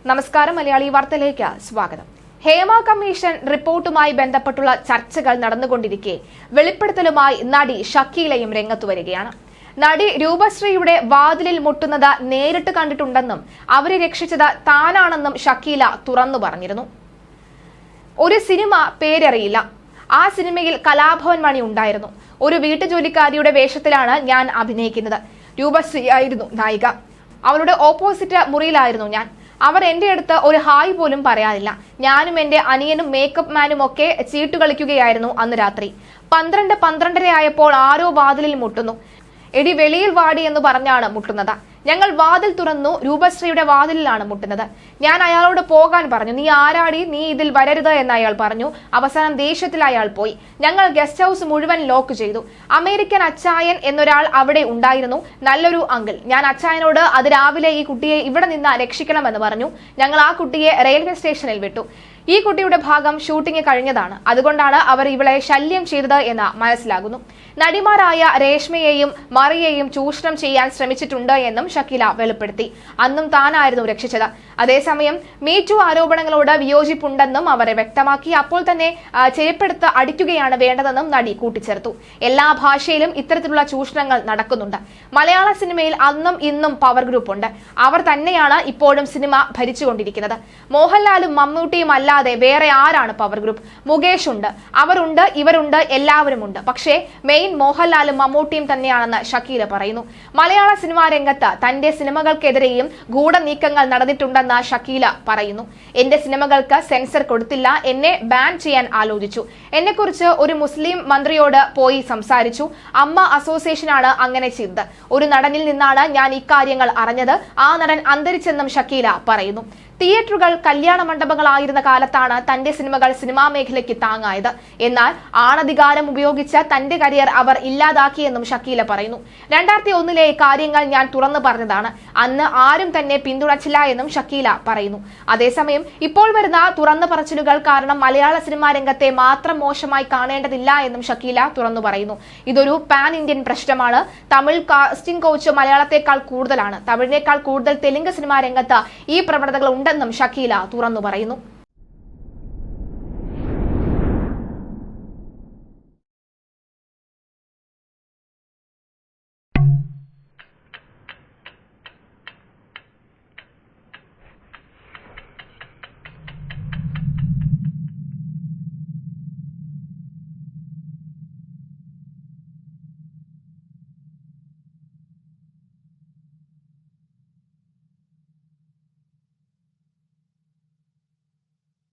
നമസ്കാരം, മലയാളി വാർത്തയിലേക്ക് സ്വാഗതം. ഹേമ കമ്മീഷൻ റിപ്പോർട്ടുമായി ബന്ധപ്പെട്ടുള്ള ചർച്ചകൾ നടന്നുകൊണ്ടിരിക്കെ വെളിപ്പെടുത്തലുമായി നടി ഷക്കീലയും രംഗത്തു വരികയാണ്. നടി രൂപശ്രീയുടെ വാതിലിൽ മുട്ടുന്നത് നേരിട്ട് കണ്ടിട്ടുണ്ടെന്നും അവരെ രക്ഷിച്ചത് താനാണെന്നും ഷക്കീല തുറന്നു പറഞ്ഞിരുന്നു. ഒരു സിനിമ പേരറിയില്ല. ആ സിനിമയിൽ കലാഭവൻ മണി ഉണ്ടായിരുന്നു. ഒരു വീട്ടുജോലിക്കാരിയുടെ വേഷത്തിലാണ് ഞാൻ അഭിനയിക്കുന്നത്. രൂപശ്രീ ആയിരുന്നു നായിക. അവളുടെ ഓപ്പോസിറ്റ് മുറിയിലായിരുന്നു ഞാൻ. അവർ എന്റെ അടുത്ത് ഒരു ഹായ് പോലും പറയാനില്ല. ഞാനും എന്റെ അനിയനും മേക്കപ്പ് മാനും ഒക്കെ ചീട്ടു കളിക്കുകയായിരുന്നു അന്ന് രാത്രി. 12-12:30 ആയപ്പോൾ ആരോ വാതിലിൽ മുട്ടുന്നു. എടി വെളിയിൽ വാടി എന്ന് പറഞ്ഞാണ് മുട്ടുന്നത്. ഞങ്ങൾ വാതിൽ തുറന്നു. രൂപശ്രീയുടെ വാതിലിലാണ് മുട്ടുന്നത്. ഞാൻ അയാളോട് പോകാൻ പറഞ്ഞു. നീ ആരാടി, നീ ഇതിൽ വരരുത് എന്ന് അയാൾ പറഞ്ഞു. അവസാനം ദേഷ്യത്തിൽ അയാൾ പോയി. ഞങ്ങൾ ഗസ്റ്റ് ഹൗസ് മുഴുവൻ ലോക്ക് ചെയ്തു. അമേരിക്കൻ അച്ചായൻ എന്നൊരാൾ അവിടെ ഉണ്ടായിരുന്നു, നല്ലൊരു അങ്കിൾ. ഞാൻ അച്ചായനോട് അത് രാവിലെ ഈ കുട്ടിയെ ഇവിടെ നിന്ന് രക്ഷിക്കണമെന്ന് പറഞ്ഞു. ഞങ്ങൾ ആ കുട്ടിയെ റെയിൽവേ സ്റ്റേഷനിൽ വിട്ടു. ഈ കുട്ടിയുടെ ഭാഗം ഷൂട്ടിംഗ് കഴിഞ്ഞതാണ്. അതുകൊണ്ടാണ് അവർ ഇവളെ ശല്യം ചെയ്തത് എന്ന് മനസ്സിലാകുന്നു. നടിമാരായ രേഷ്മയെയും മറിയെയും ചൂഷണം ചെയ്യാൻ ശ്രമിച്ചിട്ടുണ്ട് എന്നും ഷക്കീല വെളിപ്പെടുത്തി. അന്നും താനായിരുന്നു രക്ഷിച്ചത്. അതേസമയം മീറ്റു ആരോപണങ്ങളോട് വിയോജിപ്പുണ്ടെന്നും അവർ വ്യക്തമാക്കി. അപ്പോൾ തന്നെ ചെരുപ്പെടുത്ത് അടിക്കുകയാണ് വേണ്ടതെന്നും നടി കൂട്ടിച്ചേർത്തു. എല്ലാ ഭാഷയിലും ഇത്തരത്തിലുള്ള ചൂഷണങ്ങൾ നടക്കുന്നുണ്ട്. മലയാള സിനിമയിൽ അന്നും ഇന്നും പവർ ഗ്രൂപ്പ് ഉണ്ട്. അവർ തന്നെയാണ് ഇപ്പോഴും സിനിമ ഭരിച്ചുകൊണ്ടിരിക്കുന്നത്. മോഹൻലാലും മമ്മൂട്ടിയും അല്ലാതെ വേറെ ആരാണ് പവർ ഗ്രൂപ്പ്? മുകേഷ് ഉണ്ട്, അവരുണ്ട്, ഇവരുണ്ട്, എല്ലാവരുമുണ്ട്. പക്ഷേ മെയിൻ മോഹൻലാലും മമ്മൂട്ടിയും തന്നെയാണെന്ന് ഷക്കീല പറയുന്നു. മലയാള സിനിമാ രംഗത്ത് തന്റെ സിനിമകൾക്കെതിരെയും ഗൂഢനീക്കങ്ങൾ നടന്നിട്ടുണ്ടെന്ന് ഷക്കീല പറയുന്നു. എന്റെ സിനിമകൾക്ക് സെൻസർ കൊടുത്തില്ല, എന്നെ ബാൻ ചെയ്യാൻ ആലോചിച്ചു. എന്നെക്കുറിച്ച് ഒരു മുസ്ലിം മന്ത്രിയോട് പോയി സംസാരിച്ചു. അമ്മ അസോസിയേഷനാണ് അങ്ങനെ ചെയ്തത്. ഒരു നടനിൽ നിന്നാണ് ഞാൻ ഇക്കാര്യങ്ങൾ അറിഞ്ഞത്. ആ നടൻ അന്തരിച്ചെന്നും ഷക്കീല പറയുന്നു. തിയേറ്ററുകൾ കല്യാണ മണ്ഡപങ്ങളായിരുന്ന കാലത്താണ് തന്റെ സിനിമകൾ സിനിമാ മേഖലയ്ക്ക് താങ്ങായത്. എന്നാൽ ആണധികാരം ഉപയോഗിച്ച് തന്റെ കരിയർ അവർ ഇല്ലാതാക്കിയെന്നും ഷക്കീല പറയുന്നു. 2001 കാര്യങ്ങൾ ഞാൻ തുറന്നു പറഞ്ഞതാണ്. അന്ന് ആരും തന്നെ പിന്തുണച്ചില്ല എന്നും ഷക്കീല പറയുന്നു. അതേസമയം ഇപ്പോൾ വരുന്ന തുറന്നു പറച്ചിലുകൾ കാരണം മലയാള സിനിമാ രംഗത്തെ മാത്രം മോശമായി കാണേണ്ടതില്ല എന്നും ഷക്കീല തുറന്നു പറയുന്നു. ഇതൊരു പാൻ ഇന്ത്യൻ പ്രശ്നമാണ്. തമിഴ് കാസ്റ്റിംഗ് കോച്ച് മലയാളത്തെക്കാൾ കൂടുതലാണ്. തമിഴിനേക്കാൾ കൂടുതൽ തെലുങ്ക് സിനിമാ രംഗത്ത് ഈ പ്രവണതകൾ ഉണ്ടെന്നും ഷക്കീല തുറന്നു പറയുന്നു.